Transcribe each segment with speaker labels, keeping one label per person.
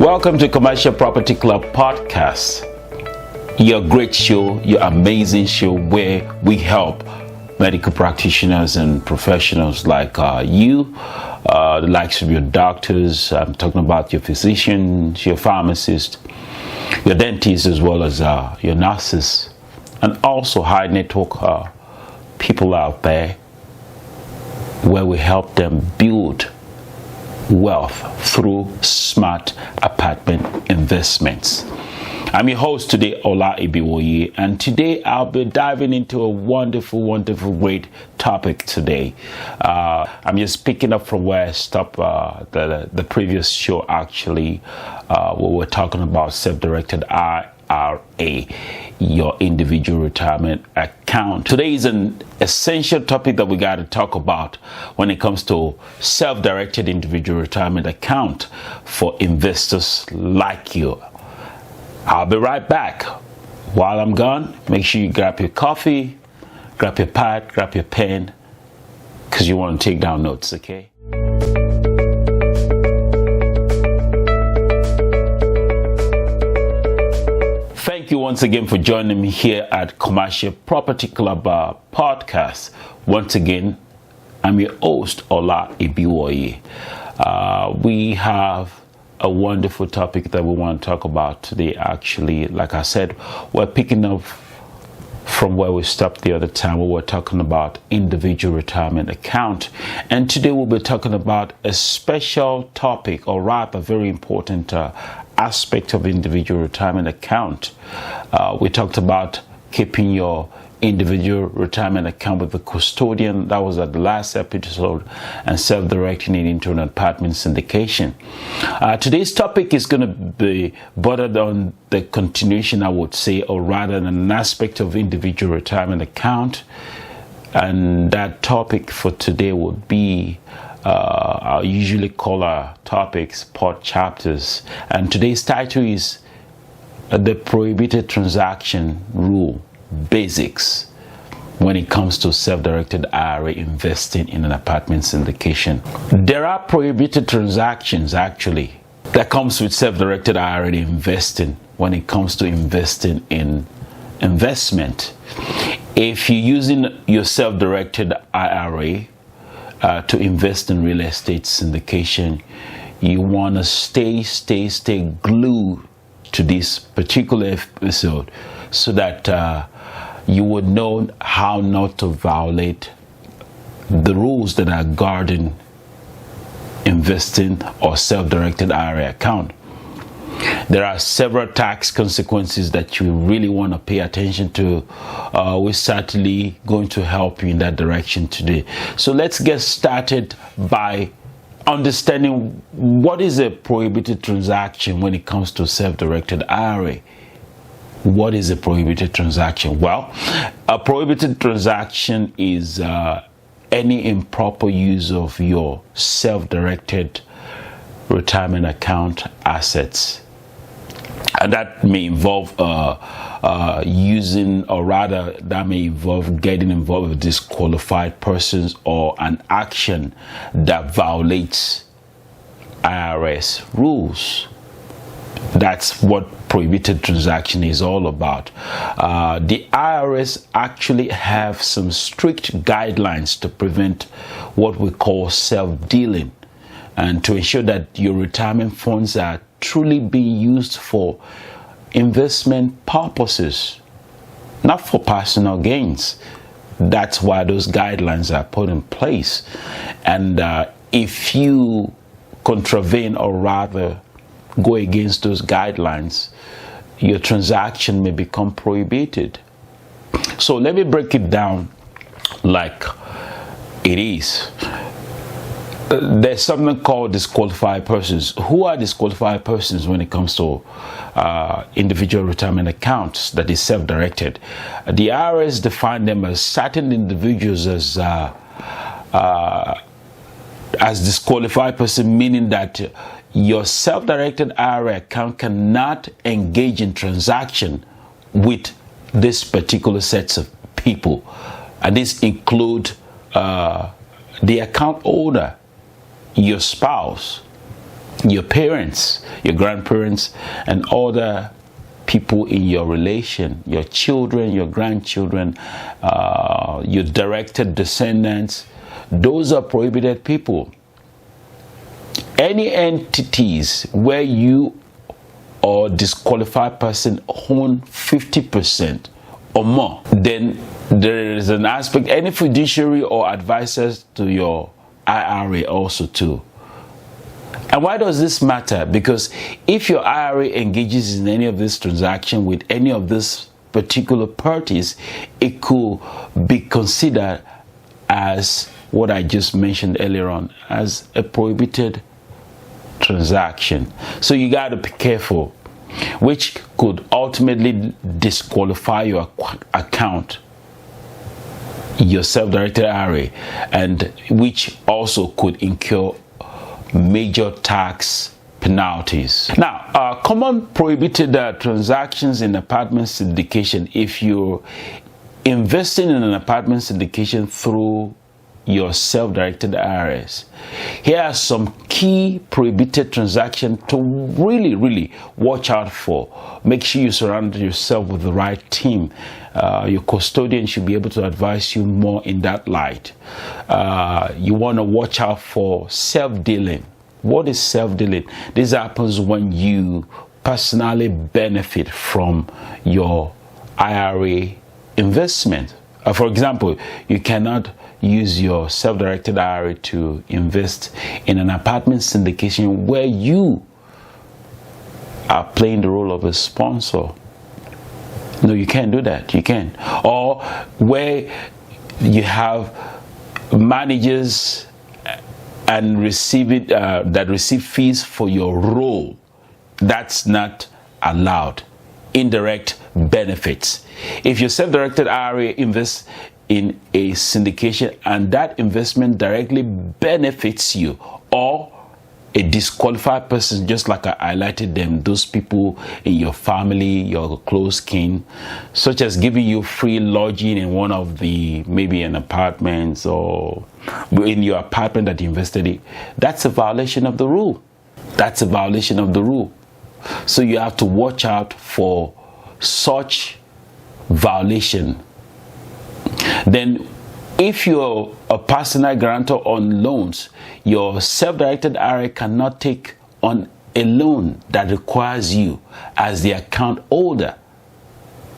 Speaker 1: Welcome to Commercial Property Club Podcast, your great show, your amazing show where we help medical practitioners and professionals like you, the likes of your doctors. I'm talking about your physicians, your pharmacists, your dentists, as well as your nurses, and also high network people out there where we help them build wealth through smart apartment investments. I'm your host today, Ola Ibiwoye, and today I'll be diving into a wonderful, great topic today. I'm just picking up from where I stopped the previous show, actually, where we're talking about self-directed IRA, your individual retirement account. Today is an essential topic that we got to talk about when it comes to self-directed individual retirement account for investors like you. I'll be right back. While I'm gone, make sure you grab your coffee, grab your pad, grab your pen, because you want to take down notes, okay? Thank you once again for joining me here at Commercial Property Club Podcast. Once again, I'm your host, Ola Ibiwoye. We have a wonderful topic that we want to talk about today. Actually, like I said, we're picking up from where we stopped the other time. We were talking about individual retirement account, and today we'll be talking about a special topic, or rather very important aspect of individual retirement account. We talked about keeping your individual retirement account with the custodian. That was at the last episode, and self-directing it into an apartment syndication. Today's topic is going to be bordered on the continuation, I would say, or rather an aspect of individual retirement account. And that topic for today would be, I usually call our topics pod chapters. And today's title is the Prohibited Transaction Rule Basics when it comes to self-directed IRA investing in an apartment syndication. There are prohibited transactions actually that comes with self-directed IRA investing when it comes to investing in investment. If you're using your self-directed IRA to invest in real estate syndication, you want to stay glued to this particular episode so that you would know how not to violate the rules that are guarding investing or self-directed IRA account. There are several tax consequences that you really want to pay attention to. We're certainly going to help you in that direction today. So let's get started by understanding what is a prohibited transaction when it comes to self-directed IRA. What is a prohibited transaction? Well, a prohibited transaction is any improper use of your self-directed retirement account assets. And that may involve using, or rather, that may involve getting involved with disqualified persons or an action that violates IRS rules. That's what prohibited transaction is all about. The IRS actually have some strict guidelines to prevent what we call self-dealing, and to ensure that your retirement funds are truly being used for investment purposes, not for personal gains. That's why those guidelines are put in place. And if you contravene, or rather go against those guidelines, your transaction may become prohibited. So let me break it down like it is. There's something called disqualified persons. Who are disqualified persons when it comes to individual retirement accounts that is self-directed? The IRS define them as certain individuals as disqualified person, meaning that your self-directed IRA account cannot engage in transaction with this particular sets of people, and this include the account holder, your spouse, your parents, your grandparents, and other people in your relation, your children, your grandchildren, your directed descendants. Those are prohibited people. Any entities where you or disqualified person own 50% or more, then there is an aspect, any fiduciary or advisors to your IRA also too. And why does this matter? Because if your IRA engages in any of this transaction with any of these particular parties, it could be considered as what I just mentioned earlier on, as a prohibited transaction. So you got to be careful, which could ultimately disqualify your account, your self-directed IRA, and which also could incur major tax penalties. Now, common prohibited transactions in apartment syndication. If you're investing in an apartment syndication through your self-directed IRAs, here are some key prohibited transactions to really watch out for. Make sure you surround yourself with the right team. Your custodian should be able to advise you more in that light. You want to watch out for self-dealing. What is self-dealing? This happens when you personally benefit from your IRA investment. For example, you cannot use your self-directed IRA to invest in an apartment syndication where you are playing the role of a sponsor. No, you can't do that. You can't. Or where you have managers and that receive fees for your role. That's not allowed. Indirect benefits. If your self-directed IRA invests in a syndication and that investment directly benefits you, or a disqualified person, just like I highlighted them, those people in your family, your close kin, such as giving you free lodging in one of the, maybe an apartment or in your apartment that you invested in, that's a violation of the rule. That's a violation of the rule. So you have to watch out for such violation. Then if you're a personal guarantor on loans, your self-directed IRA cannot take on a loan that requires you as the account holder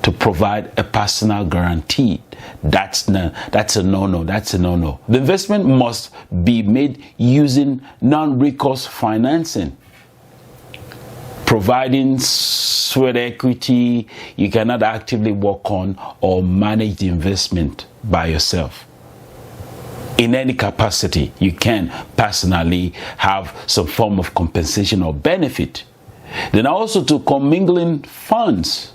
Speaker 1: to provide a personal guarantee. That's a no-no. That's a no-no. The investment must be made using non-recourse financing, providing sweat equity. You cannot actively work on or manage the investment by yourself. In any capacity, you can personally have some form of compensation or benefit. Then also to commingling funds.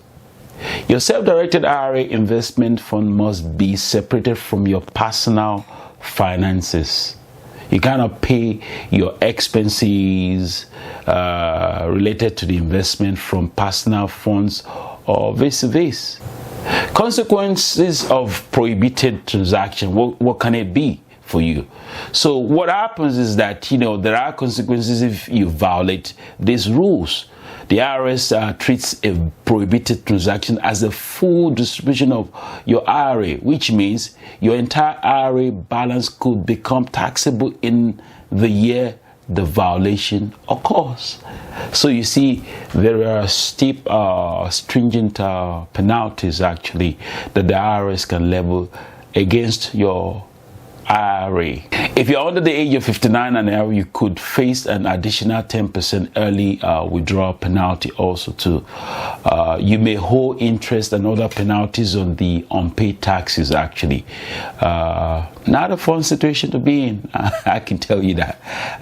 Speaker 1: Your self-directed IRA investment fund must be separated from your personal finances. You cannot pay your expenses related to the investment from personal funds or vice versa. Consequences of prohibited transaction. What can it be for you? So what happens is that, there are consequences if you violate these rules. The IRS treats a prohibited transaction as a full distribution of your IRA, which means your entire IRA balance could become taxable in the year the violation occurs. So you see, there are steep, stringent penalties actually that the IRS can level against your IRA. If you're under the age of 59 and above, you could face an additional 10% early withdrawal penalty also too. You may owe interest and other penalties on the unpaid taxes actually. Not a fun situation to be in, I can tell you that.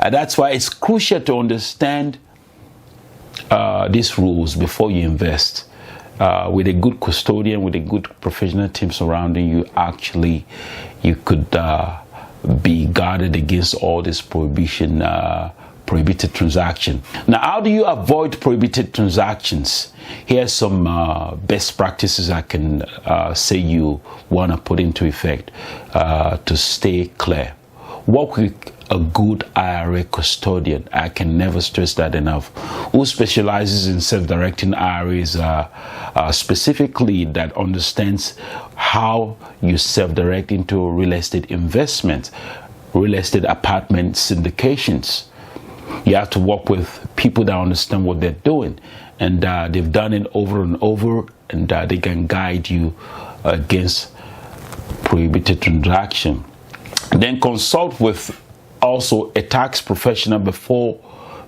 Speaker 1: That's why it's crucial to understand these rules before you invest. With a good custodian, with a good professional team surrounding you, actually you could be guarded against all this prohibited transaction. Now, how do you avoid prohibited transactions? Here's some best practices I can say you want to put into effect to stay clear. Work with a good IRA custodian. I can never stress that enough. Who specializes in self-directing IRAs, specifically that understands how you self-direct into real estate investments, real estate apartment syndications. You have to work with people that understand what they're doing, and they've done it over and over, and they can guide you against prohibited transaction. Then consult with also a tax professional before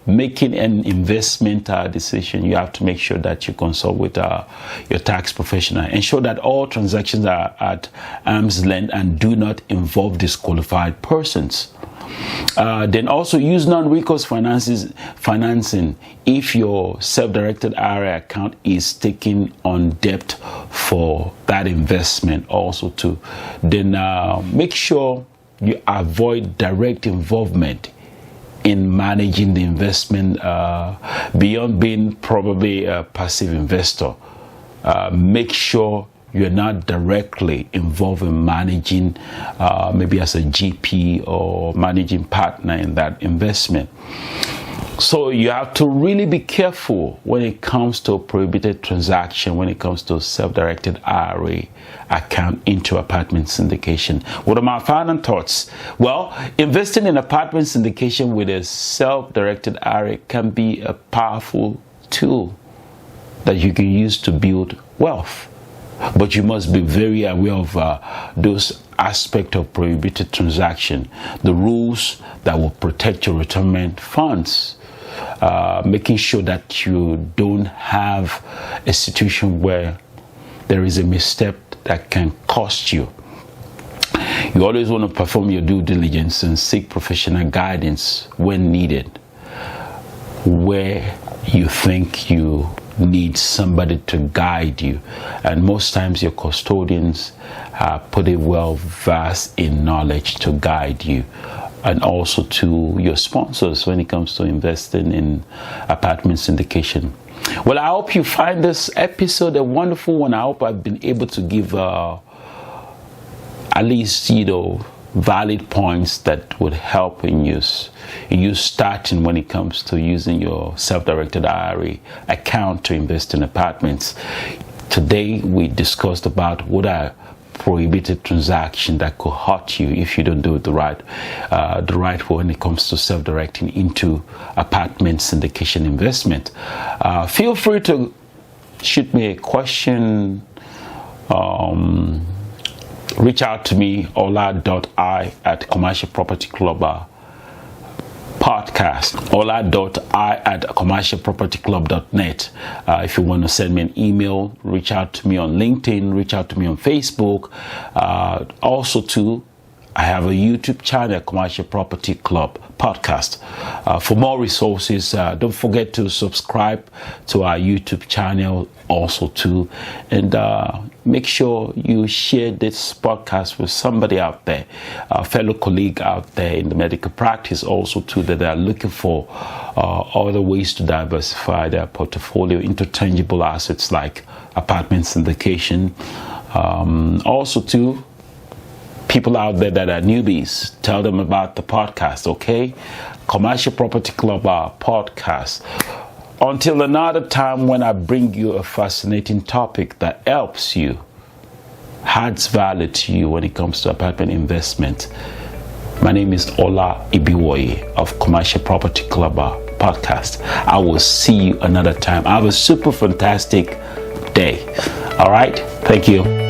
Speaker 1: making an investment decision. You have to make sure that you consult with your tax professional. Ensure that all transactions are at arm's length and do not involve disqualified persons. Then also use non-recourse financing if your self-directed IRA account is taking on debt for that investment also too. Then make sure you avoid direct involvement in managing the investment beyond being probably a passive investor. Make sure you're not directly involved in managing, maybe as a GP or managing partner in that investment. So you have to really be careful when it comes to prohibited transaction, when it comes to self-directed IRA account into apartment syndication. What are my final thoughts? Well, investing in apartment syndication with a self-directed IRA can be a powerful tool that you can use to build wealth. But you must be very aware of those aspects of prohibited transaction, the rules that will protect your retirement funds. Making sure that you don't have a situation where there is a misstep that can cost you. You always want to perform your due diligence and seek professional guidance when needed, where you think you need somebody to guide you, and most times your custodians are pretty well versed in knowledge to guide you, and also to your sponsors when it comes to investing in apartment syndication. Well, I hope you find this episode a wonderful one. I hope I've been able to give at least, valid points that would help in you starting when it comes to using your self-directed IRA account to invest in apartments. Today we discussed about what are prohibited transactions that could hurt you if you don't do it the right way when it comes to self-directing into apartment syndication investment. Feel free to shoot me a question. Reach out to me, ola.i@commercialpropertyclub podcast, ola.i@commercialpropertyclub.net. If you want to send me an email, reach out to me on LinkedIn, reach out to me on Facebook. Also too, I have a YouTube channel, Commercial Property Club Podcast. For more resources, don't forget to subscribe to our YouTube channel also too, and make sure you share this podcast with somebody out there, a fellow colleague out there in the medical practice also too, that are looking for other ways to diversify their portfolio into tangible assets like apartment syndication. Also too, people out there that are newbies, tell them about the podcast, okay? Commercial Property Club podcast. Until another time when I bring you a fascinating topic that helps you, adds value to you when it comes to apartment investment. My name is Ola Ibiwoye of Commercial Property Club podcast. I will see you another time. Have a super fantastic day. All right? Thank you.